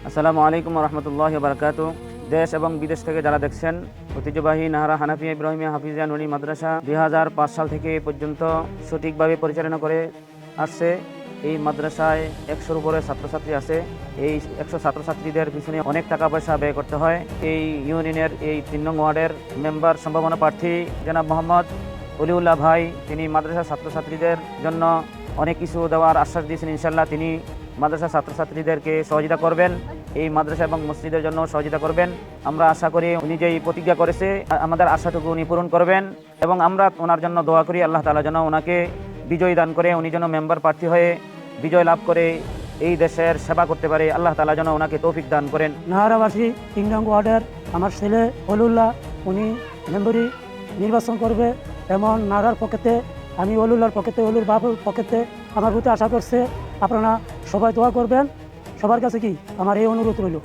আসসালামু আলাইকুম রহমতুল্লাহ বারকাত। দেশ এবং বিদেশ থেকে যারা দেখছেন, ঐতিহ্যবাহী নাহারা হানাফিয়া ইব্রাহিমিয়া হাফিজিয়া নুরি মাদ্রাসা 2005 সাল থেকে পর্যন্ত সঠিকভাবে পরিচালনা করে আসছে। এই মাদ্রাসায় 100-র উপরে ছাত্রছাত্রী আছে। এই 100 ছাত্রছাত্রীদের পিছনে অনেক টাকা পয়সা ব্যয় করতে হয়। এই ইউনিয়নের এই 3 নং ওয়ার্ডের মেম্বার সম্ভাবনা প্রার্থী জনাব মোহাম্মদ অলিউল্লাহ ভাই, তিনি মাদ্রাসা ছাত্রছাত্রীদের জন্য অনেক কিছু দেওয়ার আশ্বাস দিয়েছেন। ইনশাল্লাহ তিনি মাদ্রাসা ছাত্রছাত্রীদেরকে সহযোগিতা করবেন, এই মাদ্রাসা এবং মসজিদের জন্য সহযোগিতা করবেন। আমরা আশা করি উনি যেই প্রতিজ্ঞা করেছে আমাদের আশাটুকু উনি পূরণ করবেন এবং আমরা ওনার জন্য দোয়া করি আল্লাহ তাআলা যেন ওনাকে বিজয় দান করে, উনি যেন মেম্বার প্রার্থী হয়ে বিজয় লাভ করে এই দেশের সেবা করতে পারে। আল্লাহ তাআলা যেন ওনাকে তৌফিক দান করেন। নাহারাবাসী 3 নং ওয়ার্ডের আমার ছেলে অলিউল্লাহ, উনি মেম্বরি নির্বাচন করবে। এমন নাহারার পক্ষেতে আমি অলিউল্লাহর পক্ষেতে, অলির বাবুর পক্ষেতে আমার প্রতি আশা করছে আপনারা সবাই দোয়া করবেন। সবার কাছে কি আমার এই অনুরোধ রইল।